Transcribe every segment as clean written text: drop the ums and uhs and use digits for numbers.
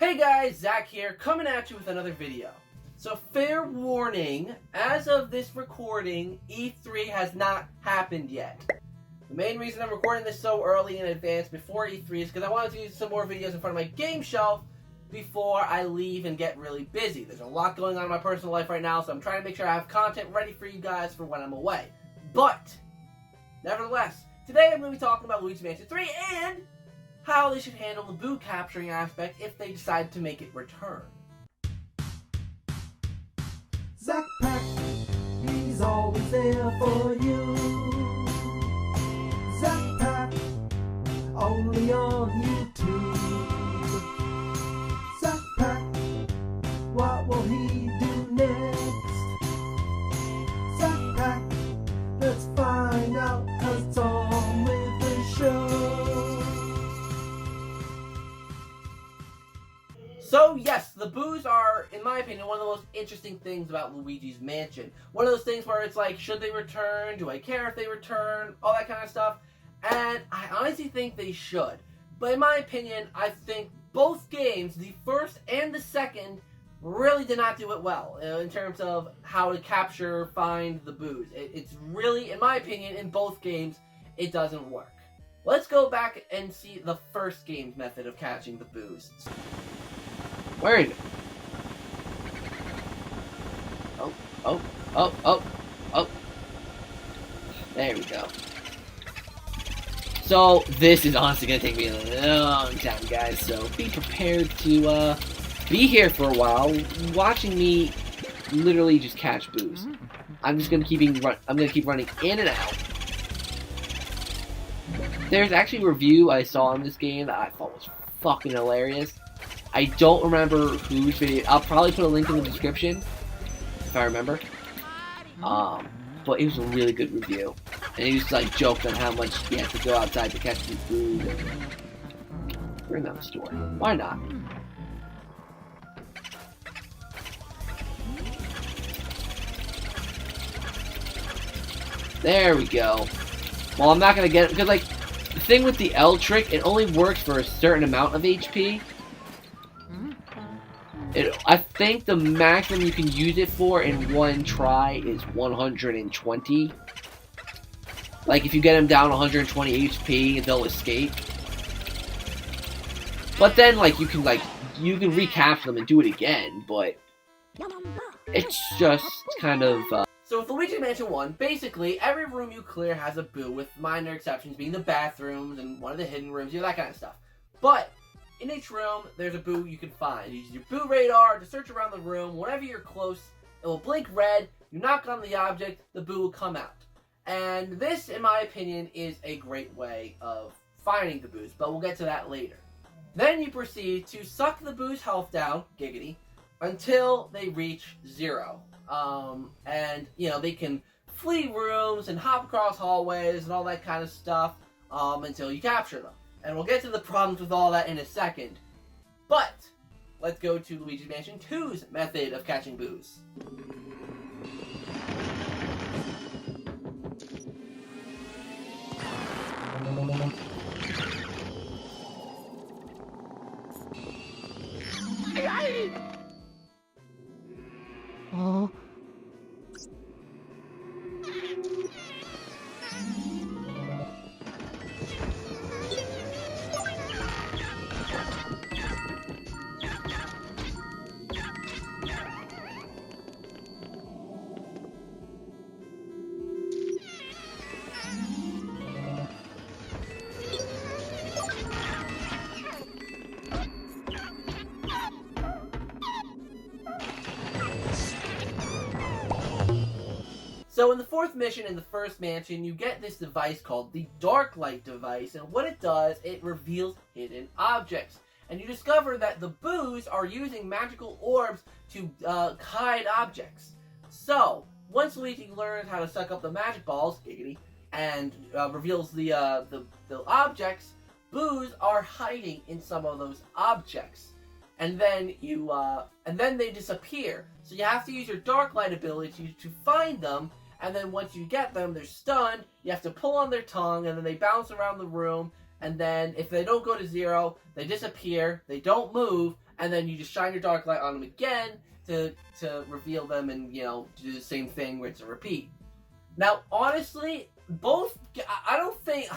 Hey guys, Zach here, coming at you with another video. So fair warning, as of this recording, E3 has not happened yet. The main reason I'm recording this so early in advance before E3 is because I wanted to use some more videos in front of my game shelf before I leave and get really busy. There's a lot going on in my personal life right now, so I'm trying to make sure I have content ready for you guys for when I'm away. But, nevertheless, today I'm going to be talking about Luigi Mansion 3 and how they should handle the boo capturing aspect if they decide to make it return. ZakPak, he's always there for you. ZakPak, only on YouTube. ZakPak, what will he do next? ZakPak, let's find out, 'cause it's on with the show. So yes, the boos are, in my opinion, one of the most interesting things about Luigi's Mansion. One of those things where it's like, should they return? Do I care if they return? All that kind of stuff. And I honestly think they should. But in my opinion, I think both games, the first and the second, really did not do it well in terms of how to capture, find the boos. It's really, in my opinion, in both games, it doesn't work. Let's go back and see the first game's method of catching the boos. Where is it? Oh. There we go. So, this is honestly going to take me a long time, guys, so be prepared to, be here for a while, watching me literally just catch boos. I'm just going to keep running in and out. There's actually a review I saw on this game that I thought was fucking hilarious. I don't remember whose video. I'll probably put a link in the description if I remember. But it was a really good review, and he was like joking on how much he had to go outside to catch some food. Bring out the store. Why not? There we go. Well, I'm not gonna get it because, like, the thing with the L trick, it only works for a certain amount of HP. I think the maximum you can use it for in one try is 120. Like, if you get them down 120 HP, they'll escape. But then, like, you can recapture them and do it again, but it's just kind of, So with Luigi Mansion 1, basically, every room you clear has a boo, with minor exceptions being the bathrooms and one of the hidden rooms, that kind of stuff. But in each room, there's a boo you can find. You use your boo radar to search around the room. Whenever you're close, it will blink red. You knock on the object, the boo will come out. And this, in my opinion, is a great way of finding the boos, but we'll get to that later. Then you proceed to suck the boo's health down, giggity, until they reach 0. And, they can flee rooms and hop across hallways and all that kind of stuff until you capture them. And we'll get to the problems with all that in a second. But let's go to Luigi's Mansion 2's method of catching boos. Oh. So in the fourth mission in the first mansion, you get this device called the Dark Light device, and what it does, it reveals hidden objects. And you discover that the boos are using magical orbs to hide objects. So, once Luigi learns how to suck up the magic balls, giggity, and reveals the objects, boos are hiding in some of those objects. And then they disappear. So you have to use your Dark Light ability to find them. And then once you get them, they're stunned. You have to pull on their tongue, and then they bounce around the room. And then if they don't go to 0, they disappear. They don't move, and then you just shine your dark light on them again to reveal them, and do the same thing, rinse and repeat. Now, honestly, I don't think.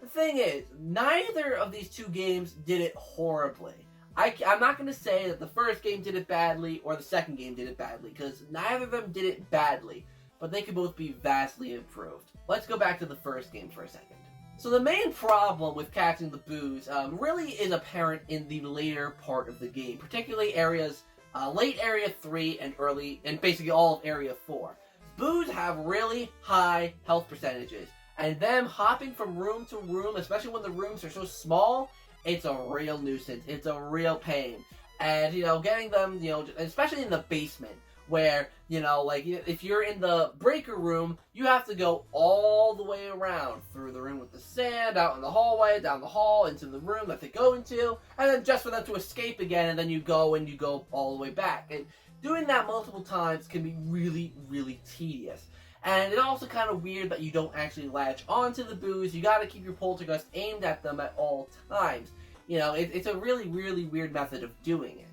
The thing is, neither of these two games did it horribly. I'm not going to say that the first game did it badly or the second game did it badly, because neither of them did it badly, but they could both be vastly improved. Let's go back to the first game for a second. So the main problem with catching the boos really is apparent in the later part of the game, particularly areas, late Area 3 and basically all of Area 4. Boos have really high health percentages, and them hopping from room to room, especially when the rooms are so small, it's a real nuisance. It's a real pain. And, getting them, especially in the basement, where, if you're in the breaker room, you have to go all the way around, through the room with the sand, out in the hallway, down the hall, into the room that they go into, and then just for them to escape again, and then you go all the way back. And doing that multiple times can be really, really tedious. And it's also kind of weird that you don't actually latch onto the boos. You gotta keep your poltergust aimed at them at all times. It's a really, really weird method of doing it.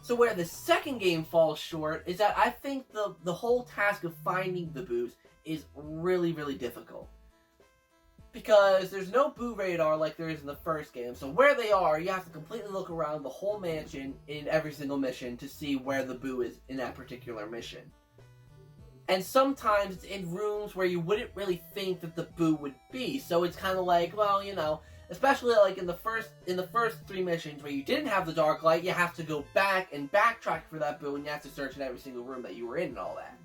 So where the second game falls short is that I think the whole task of finding the boos is really, really difficult. Because there's no boo radar like there is in the first game. So where they are, you have to completely look around the whole mansion in every single mission to see where the boo is in that particular mission. And sometimes it's in rooms where you wouldn't really think that the boo would be. So it's kind of like, well, especially like in the first 3 missions where you didn't have the dark light, you have to go back and backtrack for that boo, and you have to search in every single room that you were in and all that.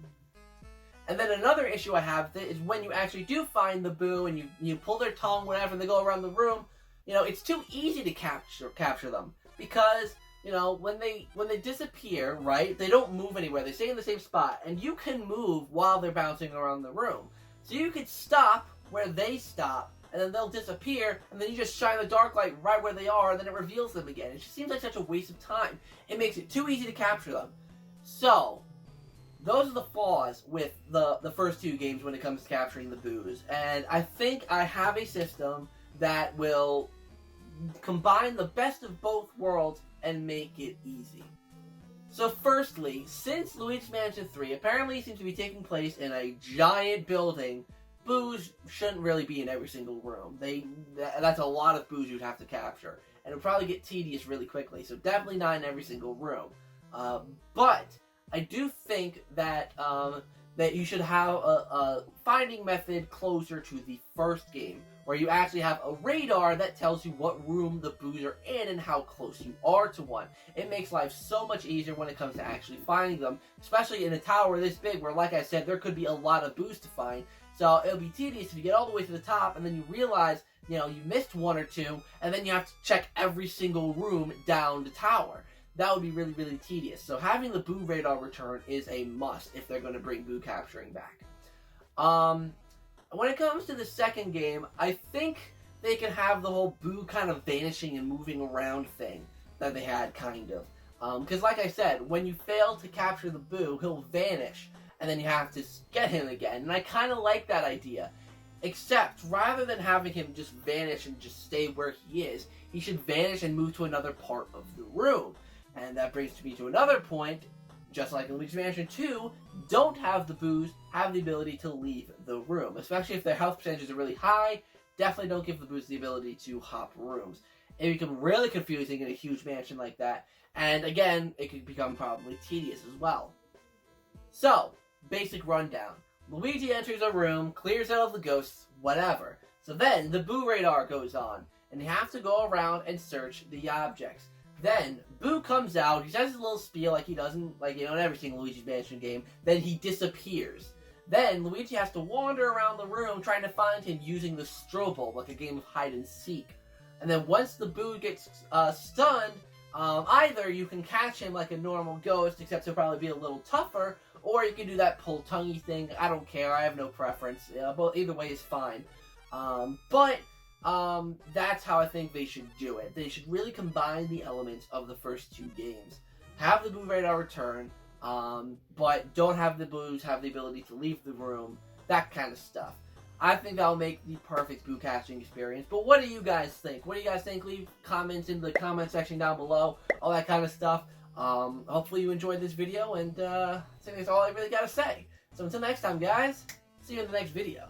And then another issue I have is when you actually do find the boo and you pull their tongue, whatever, and they go around the room, it's too easy to capture them. Because, when they disappear, right, they don't move anywhere. They stay in the same spot, and you can move while they're bouncing around the room. So you could stop where they stop, and then they'll disappear, and then you just shine the dark light right where they are, and then it reveals them again. It just seems like such a waste of time. It makes it too easy to capture them. So, those are the flaws with the first 2 games when it comes to capturing the boos. And I think I have a system that will combine the best of both worlds and make it easy. So firstly, since Luigi's Mansion 3 apparently seems to be taking place in a giant building, boos shouldn't really be in every single room. That's a lot of boos you'd have to capture, and it would probably get tedious really quickly, so definitely not in every single room. But I do think that that you should have a finding method closer to the first game, where you actually have a radar that tells you what room the boos are in and how close you are to one. It makes life so much easier when it comes to actually finding them, especially in a tower this big where, like I said, there could be a lot of boos to find. So it'll be tedious if you get all the way to the top and then you realize, you missed 1 or 2, and then you have to check every single room down the tower. That would be really, really tedious. So having the boo radar return is a must if they're going to bring boo capturing back. When it comes to the second game, I think they can have the whole boo kind of vanishing and moving around thing that they had, kind of. Because like I said, when you fail to capture the boo, he'll vanish, and then you have to get him again. And I kind of like that idea. Except, rather than having him just vanish and just stay where he is, he should vanish and move to another part of the room. And that brings me to another point. Just like in Luigi's Mansion 2, don't have the boos have the ability to leave the room. Especially if their health percentages are really high, definitely don't give the boos the ability to hop rooms. It can become really confusing in a huge mansion like that. And again, it could become probably tedious as well. So, basic rundown. Luigi enters a room, clears out all the ghosts, whatever. So then, the boo radar goes on, and you have to go around and search the objects. Then, Boo comes out, he says his little spiel like he does in every single Luigi's Mansion game, then he disappears. Then, Luigi has to wander around the room trying to find him using the strobe, like a game of hide and seek. And then once the Boo gets stunned, either you can catch him like a normal ghost, except he'll probably be a little tougher, or you can do that pull tonguey thing. I don't care, I have no preference. But either way is fine. That's how I think they should do it. They should really combine the elements of the first 2 games. Have the boo radar return, but don't have the boos have the ability to leave the room, that kind of stuff. I think that'll make the perfect boo casting experience. But what do you guys think? What do you guys think? Leave comments in the comment section down below. All that kind of stuff. Hopefully you enjoyed this video, and I think that's all I really gotta say. So until next time, guys, see you in the next video.